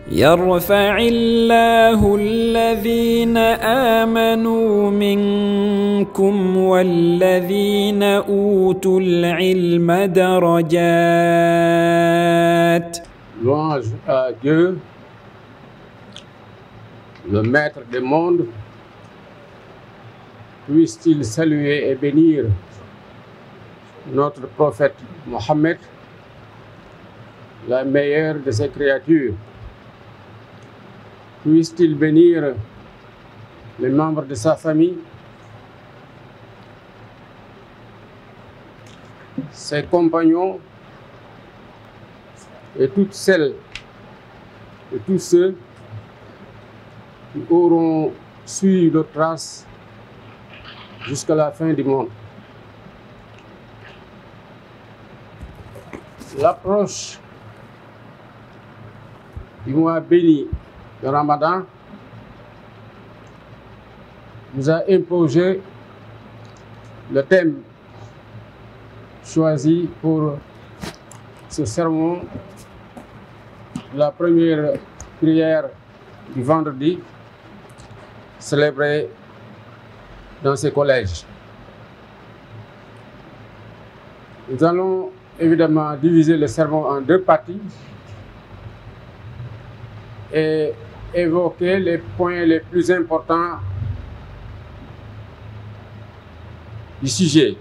يرفع الله الذين آمنوا منكم والذين أوتوا العلم درجات. Louange à Dieu, le Maître des mondes. Puisse-t-il saluer et bénir notre prophète Mohammed, la meilleure de ses créatures. Puisse-t-il bénir les membres de sa famille, ses compagnons et toutes celles et tous ceux qui auront suivi leurs traces jusqu'à la fin du monde. L'approche du mois béni de Ramadan nous a imposé le thème choisi pour ce sermon, la première prière du vendredi, célébrée dans ces collèges. Nous allons évidemment diviser le sermon en deux parties et évoquer les points les plus importants du sujet.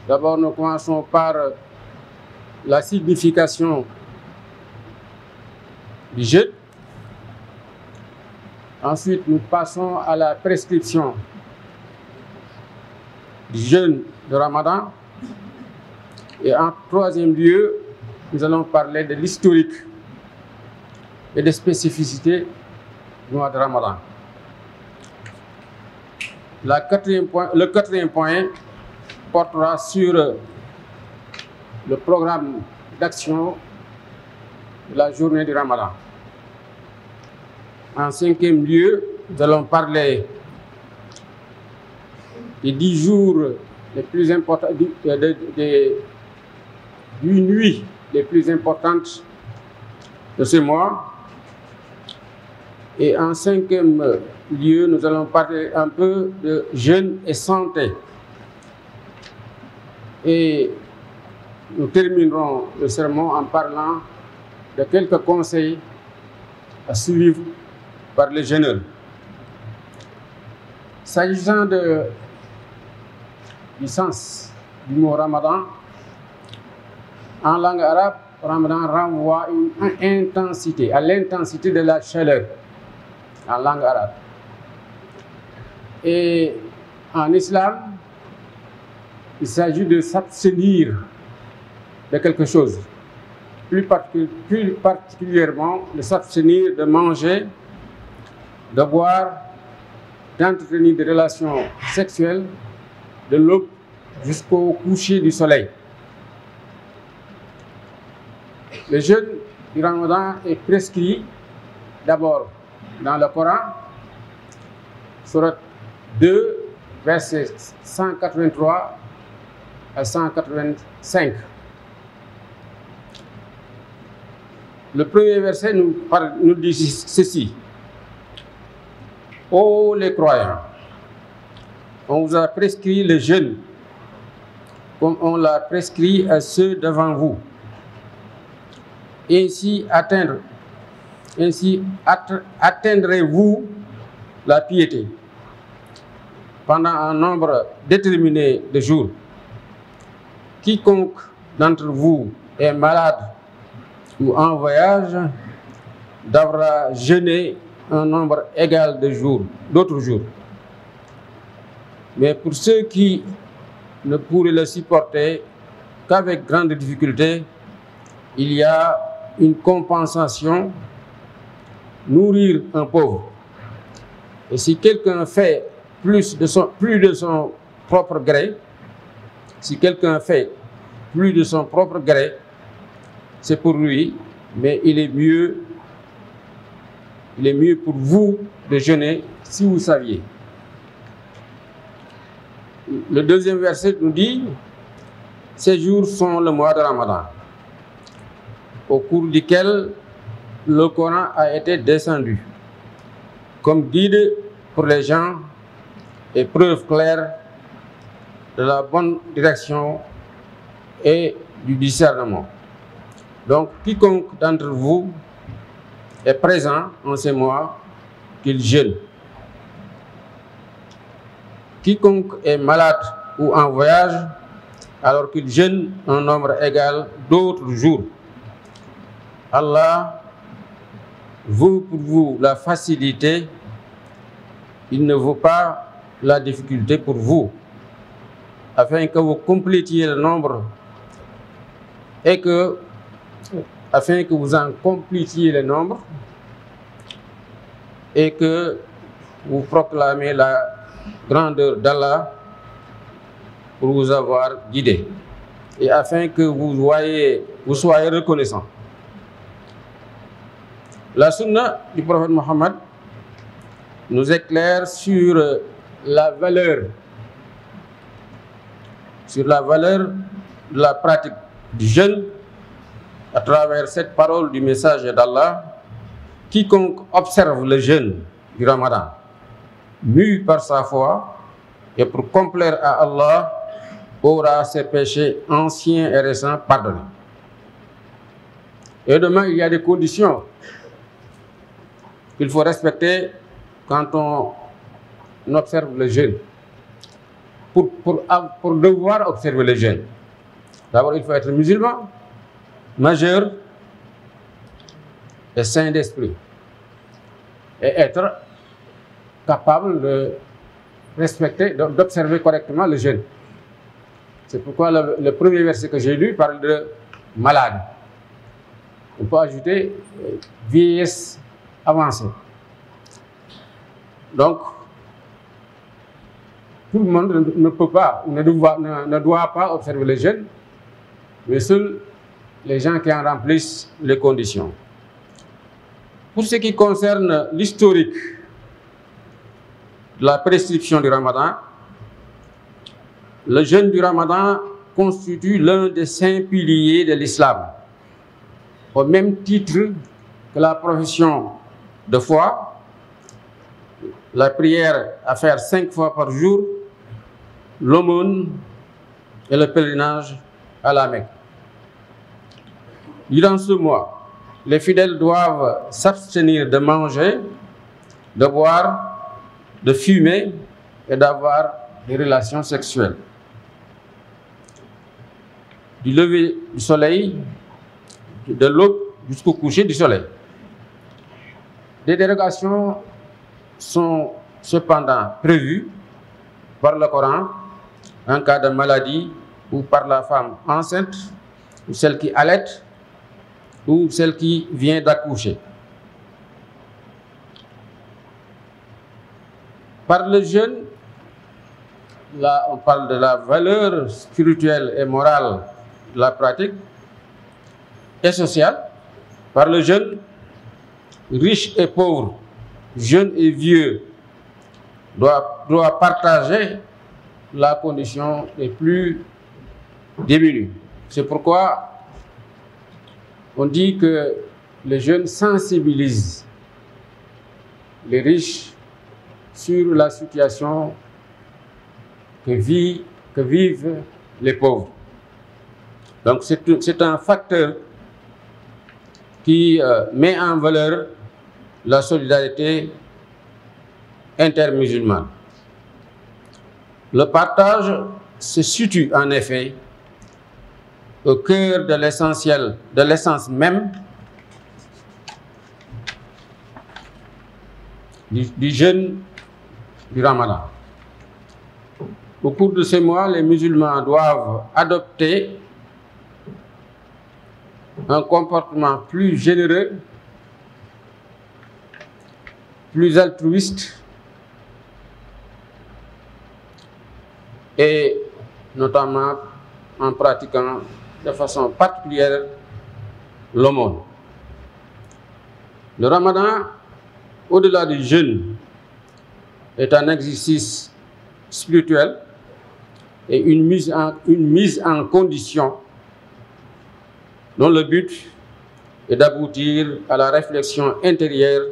D'abord, nous commençons par la signification du jeûne. Ensuite, nous passons à la prescription du jeûne de Ramadan. Et en troisième lieu, nous allons parler de l'historique et des spécificités du mois de Ramadan. Le quatrième point portera sur le programme d'action de la journée du Ramadan. En cinquième lieu, nous allons parler des 10 jours les plus importants, d'une nuit les plus importantes de ce mois. Et en cinquième lieu, nous allons parler un peu de jeûne et santé. Et nous terminerons le sermon en parlant de quelques conseils à suivre par les jeûneurs. S'agissant du sens du mot Ramadan, en langue arabe, Ramadan renvoie à une intensité, à l'intensité de la chaleur, en langue arabe. Et en islam, il s'agit de s'abstenir de quelque chose, plus particulièrement de s'abstenir de manger, de boire, d'entretenir des relations sexuelles de l'aube jusqu'au coucher du soleil. Le jeûne du Ramadan est prescrit d'abord dans le Coran, sourate 2, versets 183 à 185. Le premier verset nous dit ceci. Ô les croyants, on vous a prescrit le jeûne comme on l'a prescrit à ceux devant vous. Ainsi atteindrez-vous la piété pendant un nombre déterminé de jours. Quiconque d'entre vous est malade ou en voyage devra jeûner un nombre égal de jours, d'autres jours. Mais pour ceux qui ne pourraient le supporter qu'avec grande difficulté, il y a une compensation, nourrir un pauvre. Et si quelqu'un fait plus de son propre gré, c'est pour lui, mais il est mieux pour vous de jeûner si vous saviez. Le deuxième verset nous dit, ces jours sont le mois de Ramadan, au cours duquel le Coran a été descendu comme guide pour les gens et preuve claire de la bonne direction et du discernement. Donc, quiconque d'entre vous est présent en ces mois, qu'il jeûne. Quiconque est malade ou en voyage, alors qu'il jeûne un nombre égal d'autres jours. Allah veut pour vous la facilité, il ne veut pas la difficulté pour vous, afin que vous complétiez le nombre et que, afin que vous en complétiez le nombre et que vous proclamez la grandeur d'Allah pour vous avoir guidé et afin que vous soyez reconnaissant. La sunna du prophète Mohammed nous éclaire sur la valeur de la pratique du jeûne à travers cette parole du message d'Allah. Quiconque observe le jeûne du Ramadan, mû par sa foi et pour complaire à Allah, aura ses péchés anciens et récents pardonnés. Et demain, il y a des conditions qu'il faut respecter quand on observe le jeûne. Pour devoir observer le jeûne, d'abord il faut être musulman, majeur et saint d'esprit, et être capable de respecter, d'observer correctement le jeûne. C'est pourquoi le premier verset que j'ai lu parle de malade. On peut ajouter vieillesse avancée. Donc, tout le monde ne peut pas, ne doit pas observer le jeûne, mais seuls les gens qui en remplissent les conditions. Pour ce qui concerne l'historique de la prescription du Ramadan, le jeûne du Ramadan constitue l'un des 5 piliers de l'islam, au même titre que la profession de foi, la prière à faire 5 fois par jour, l'aumône et le pèlerinage à la Mecque. Durant ce mois, les fidèles doivent s'abstenir de manger, de boire, de fumer et d'avoir des relations sexuelles. Du lever du soleil, de l'aube jusqu'au coucher du soleil. Des dérogations sont cependant prévues par le Coran en cas de maladie ou par la femme enceinte ou celle qui allaite ou celle qui vient d'accoucher. Par le jeûne, là on parle de la valeur spirituelle et morale de la pratique et sociale. Par le jeûne, riches et pauvres, jeunes et vieux doivent partager la condition des plus démunis. C'est pourquoi on dit que les jeunes sensibilisent les riches sur la situation que vivent les pauvres. Donc c'est un facteur qui met en valeur la solidarité intermusulmane. Le partage se situe en effet au cœur de l'essentiel, de l'essence même du jeûne du Ramadan. Au cours de ces mois, les musulmans doivent adopter un comportement plus généreux, plus altruiste et notamment en pratiquant de façon particulière l'aumône. Le Ramadan, au-delà du jeûne, est un exercice spirituel et une mise en condition dont le but et d'aboutir à la réflexion intérieure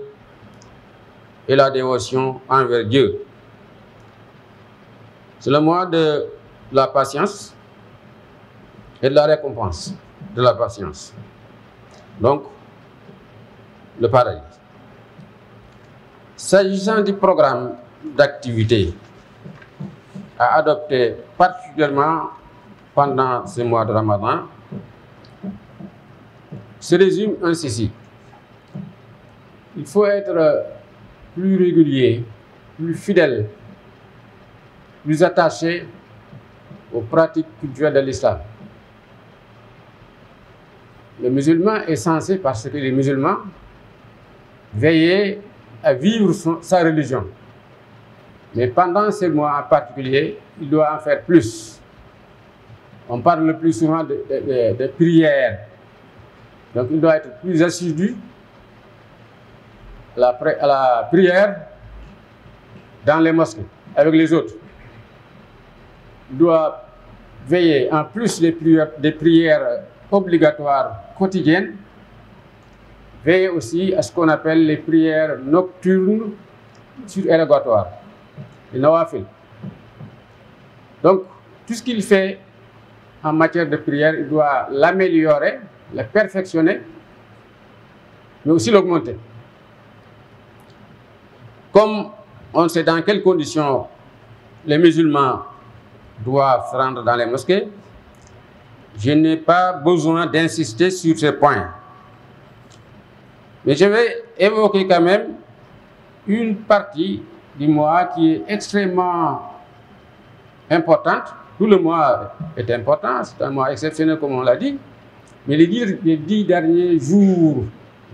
et la dévotion envers Dieu. C'est le mois de la patience et de la récompense de la patience. Donc, le paradis. S'agissant du programme d'activité à adopter particulièrement pendant ce mois de Ramadan, se résume en ceci. Il faut être plus régulier, plus fidèle, plus attaché aux pratiques culturelles de l'islam. Le musulman est censé, parce que les musulmans, veiller à vivre sa religion. Mais pendant ces mois en particulier, il doit en faire plus. On parle le plus souvent de prière. Donc il doit être plus assidu à la prière dans les mosquées, avec les autres. Il doit veiller, en plus des prières obligatoires quotidiennes, veiller aussi à ce qu'on appelle les prières nocturnes surérogatoires, les nawafil. Donc, tout ce qu'il fait en matière de prière, il doit l'améliorer, le perfectionner, mais aussi l'augmenter. Comme on sait dans quelles conditions les musulmans doivent se rendre dans les mosquées, je n'ai pas besoin d'insister sur ces points. Mais je vais évoquer quand même une partie du mois qui est extrêmement importante. Tout le mois est important, c'est un mois exceptionnel comme on l'a dit, mais les 10 derniers jours,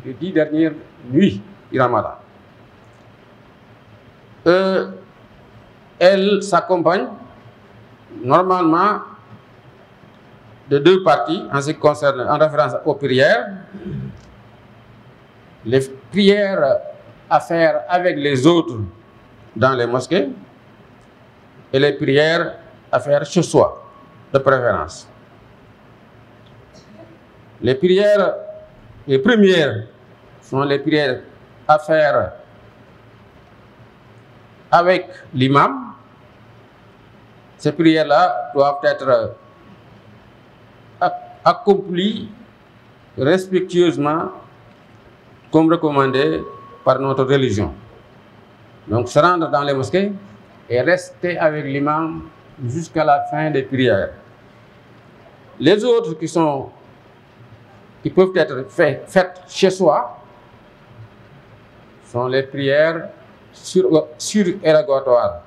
les 10 dernières nuits du Ramadan, elle s'accompagne normalement de deux parties en ce qui concerne, en référence aux prières. Les prières à faire avec les autres dans les mosquées et les prières à faire chez soi, de préférence. Les prières, les premières sont les prières à faire avec l'imam. Ces prières-là doivent être accomplies respectueusement comme recommandé par notre religion. Donc se rendre dans les mosquées et rester avec l'imam jusqu'à la fin des prières. Les autres qui peuvent être faites chez soi sont les prières surérogatoires,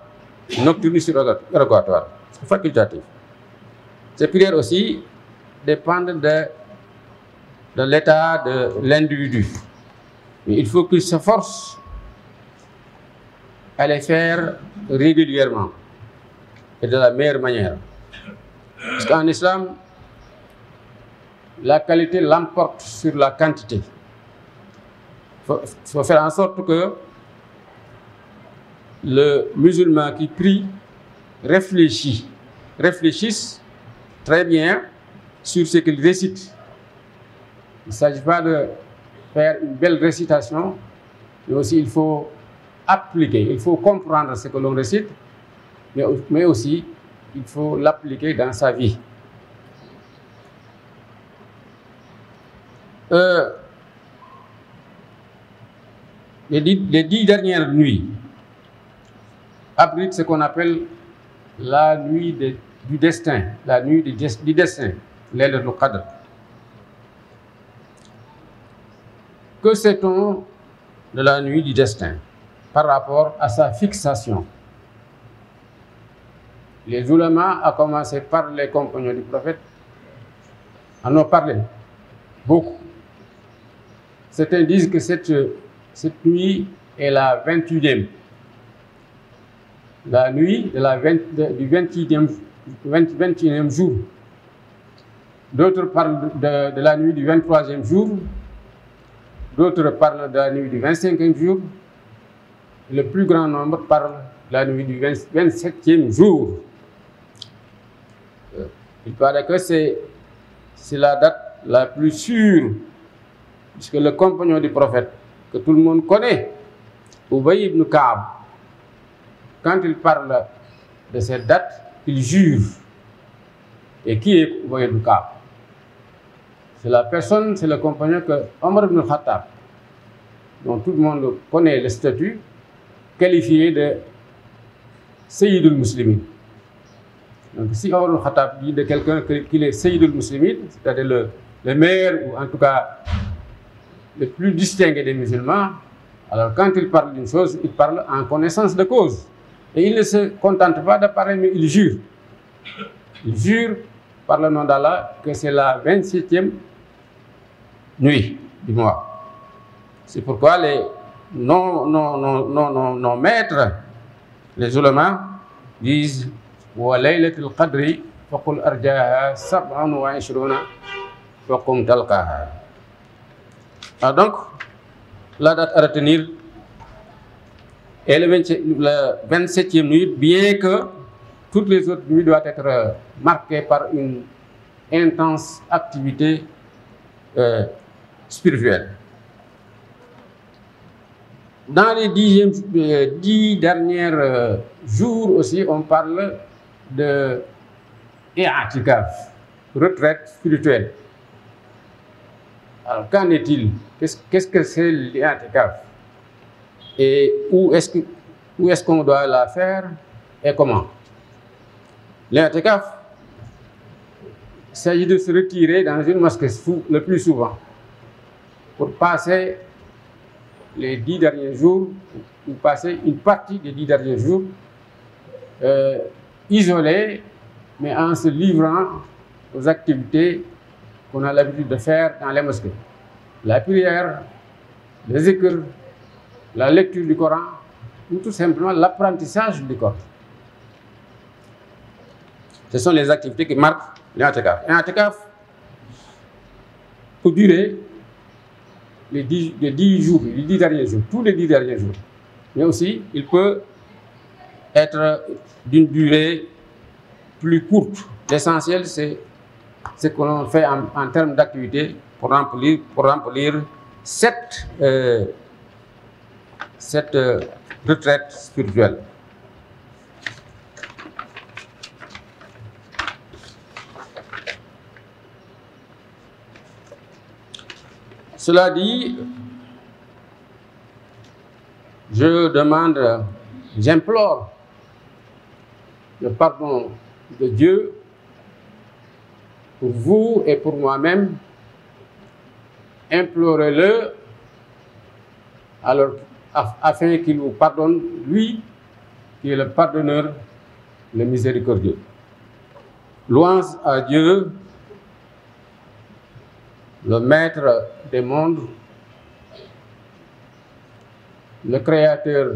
nocturnes surérogatoires, facultatives. Ces prières aussi dépendent de l'état de l'individu. Mais il faut qu'il s'efforce à les faire régulièrement et de la meilleure manière. Parce qu'en islam, la qualité l'emporte sur la quantité. Il faut faire en sorte que le musulman qui prie réfléchisse très bien sur ce qu'il récite. Il ne s'agit pas de faire une belle récitation, mais aussi il faut appliquer, il faut comprendre ce que l'on récite, mais aussi il faut l'appliquer dans sa vie. Les 10 dernières nuits abritent ce qu'on appelle la nuit du destin, la nuit du destin, Laylatul Qadr. Que sait-on de la nuit du destin par rapport à sa fixation? Les ulama, à commencer par les compagnons du prophète, en ont parlé beaucoup. Certains disent que cette nuit est la 21e. La nuit du 21e jour. D'autres parlent de la nuit du 23e jour. D'autres parlent de la nuit du 25e jour. Le plus grand nombre parle de la nuit du 27e jour. Il paraît que c'est la date la plus sûre puisque le compagnon du prophète, que tout le monde connaît, Ubay ibn Ka'b, quand il parle de cette date, il jure. Et qui est Ubay ibn Ka'b? C'est la personne, c'est le compagnon que Omar ibn Khattab, dont tout le monde connaît le statut, qualifié de Sayyidul Muslimin. Donc si Omar ibn Khattab dit de quelqu'un qu'il est Sayyidul Muslimin, c'est-à-dire le meilleur, ou en tout cas le plus distingué des musulmans, alors quand il parle d'une chose, il parle en connaissance de cause. Et il ne se contente pas de parler, mais il jure. Il jure par le nom d'Allah que c'est la 27e nuit du mois. C'est pourquoi nos maîtres, les ulama, disent wa laylatul qadri faqul arjaha 27 faqum talqaha. Alors donc, la date à retenir est le 27e nuit, bien que toutes les autres nuits doivent être marquées par une intense activité spirituelle. Dans les 10 derniers jours aussi, on parle de i'tikaf, retraite spirituelle. Alors, qu'en est-il? Qu'est-ce que c'est l'i'tikaf? Et où est-ce qu'on doit la faire et comment? L'i'tikaf, il s'agit de se retirer dans une mosquée le plus souvent pour passer les 10 derniers jours, ou passer une partie des 10 derniers jours isolé, mais en se livrant aux activités qu'on a l'habitude de faire dans les mosquées. La prière, le zikr, la lecture du Coran, ou tout simplement l'apprentissage du Coran. Ce sont les activités qui marquent l'i'tikaf. L'i'tikaf peut durer les 10 jours, les 10 derniers jours, tous les 10 derniers jours. Mais aussi, il peut être d'une durée plus courte. L'essentiel, c'est ce que l'on fait en termes d'activité pour remplir cette retraite spirituelle. Cela dit, j'implore le pardon de Dieu pour vous et pour moi-même. Implorez-le alors afin qu'il vous pardonne, lui qui est le pardonneur, le miséricordieux. Louange à Dieu, le maître des mondes, le créateur,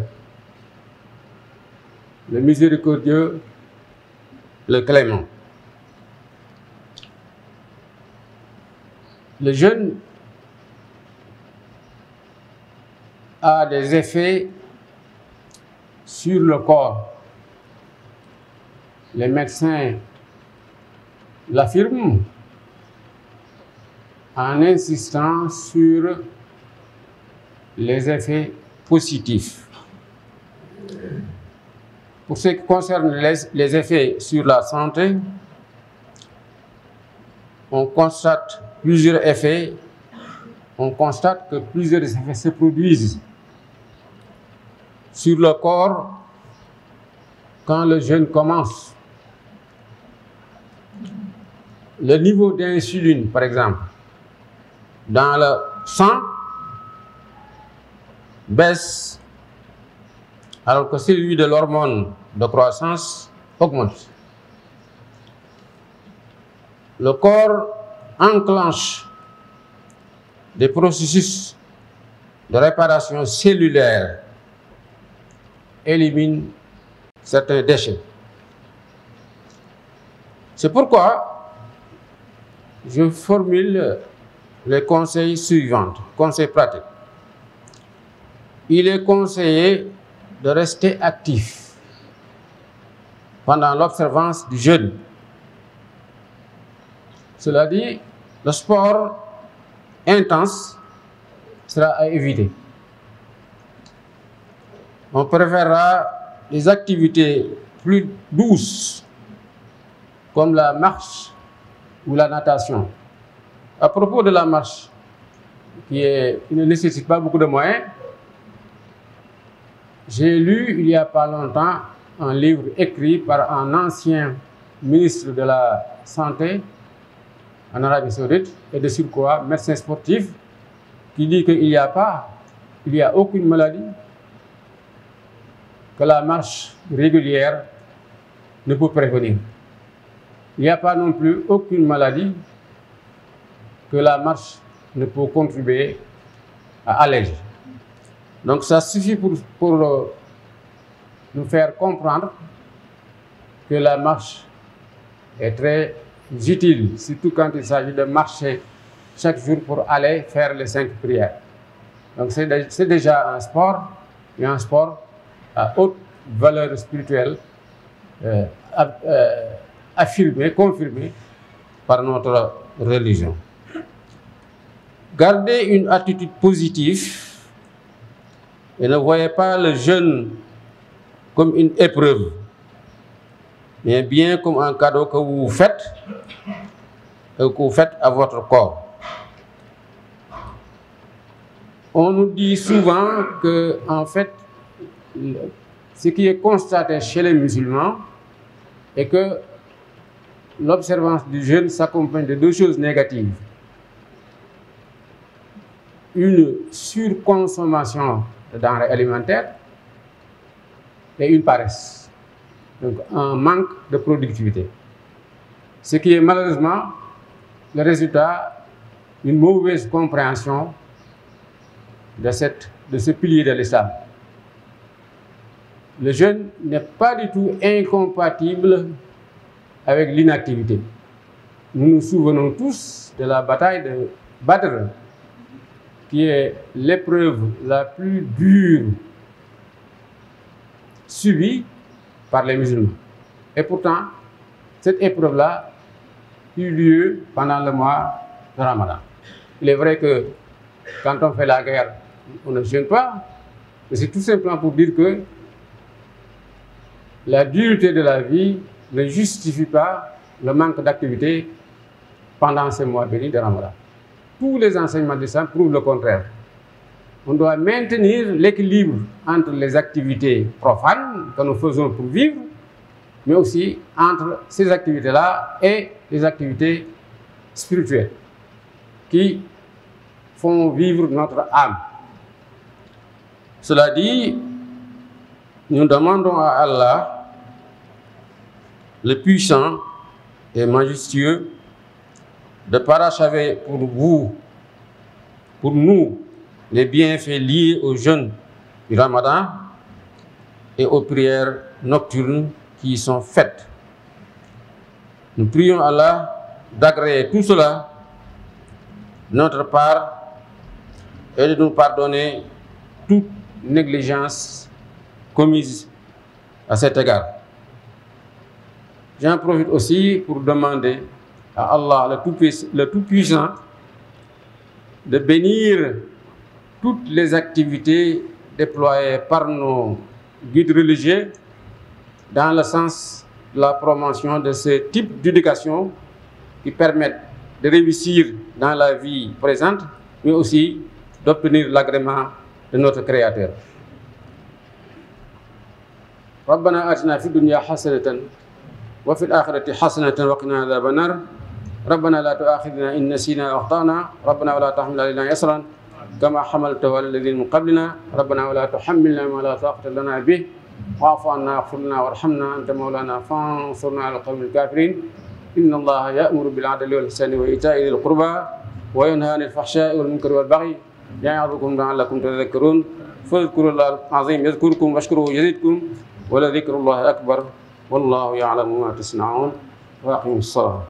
le miséricordieux, le clément. Le jeûne a des effets sur le corps. Les médecins l'affirment en insistant sur les effets positifs. Pour ce qui concerne les effets sur la santé, on constate plusieurs effets. On constate que plusieurs effets se produisent sur le corps quand le jeûne commence. Le niveau d'insuline, par exemple, dans le sang baisse, alors que celui de l'hormone de croissance augmente. Le corps enclenche des processus de réparation cellulaire, élimine certains déchets. C'est pourquoi je formule les conseils suivants, conseils pratiques. Il est conseillé de rester actif pendant l'observance du jeûne. Cela dit, le sport intense sera à éviter. On préférera les activités plus douces, comme la marche ou la natation. À propos de la marche, qui ne nécessite pas beaucoup de moyens, j'ai lu il n'y a pas longtemps un livre écrit par un ancien ministre de la Santé en Arabie Saoudite et de surcroît médecin sportif, qui dit qu'il n'y a aucune maladie que la marche régulière ne peut prévenir. Il n'y a pas non plus aucune maladie que la marche ne peut contribuer à alléger. Donc ça suffit pour nous faire comprendre que la marche est très utile, surtout quand il s'agit de marcher chaque jour pour aller faire les 5 prières. Donc c'est déjà un sport, et un sport à haute valeur spirituelle, affirmée, confirmée par notre religion. Gardez une attitude positive et ne voyez pas le jeûne comme une épreuve, mais bien comme un cadeau que vous faites à votre corps. On nous dit souvent que, en fait, ce qui est constaté chez les musulmans est que l'observance du jeûne s'accompagne de 2 choses négatives. Une surconsommation de denrées alimentaires et une paresse, donc un manque de productivité. Ce qui est malheureusement le résultat d'une mauvaise compréhension de ce pilier de l'islam. Le jeûne n'est pas du tout incompatible avec l'inactivité. Nous nous souvenons tous de la bataille de Badr, qui est l'épreuve la plus dure subie par les musulmans. Et pourtant, cette épreuve-là eut lieu pendant le mois de Ramadan. Il est vrai que quand on fait la guerre, on ne jeûne pas, mais c'est tout simplement pour dire que la dureté de la vie ne justifie pas le manque d'activité pendant ces mois bénis de Ramadan. Tous les enseignements de l'islam prouvent le contraire. On doit maintenir l'équilibre entre les activités profanes que nous faisons pour vivre, mais aussi entre ces activités-là et les activités spirituelles qui font vivre notre âme. Cela dit, nous demandons à Allah, le puissant et majestueux, de parachever pour nous, les bienfaits liés au jeûne du Ramadan et aux prières nocturnes qui y sont faites. Nous prions Allah d'agréer tout cela de notre part et de nous pardonner toute négligence commise à cet égard. J'en profite aussi pour demander à Allah, le Tout-Puissant, de bénir toutes les activités déployées par nos guides religieux dans le sens de la promotion de ce type d'éducation qui permettent de réussir dans la vie présente, mais aussi d'obtenir l'agrément de notre Créateur. ربنا آتنا في الدنيا حسنة وفي الآخرة حسنة وقنا عذاب النار ربنا لا تؤاخذنا إن نسينا وأخطأنا ربنا ولا تحمل علينا إصرا كما حملته على الذين من قبلنا ربنا ولا تحملنا ما لا طاقة لنا به واعف عنا واغفر لنا وارحمنا أنت مولانا فانصرنا على القوم الكافرين إن الله يأمر بالعدل والإحسان وإيتاء ذي القربى وينهى عن الفحشاء والمنكر والبغي يعظكم لعلكم تذكرون فاذكروا الله العظيم يذكركم واشكروه يزدكم ولذكر الله أكبر والله يعلم ما تصنعون وأقيموا الصلاة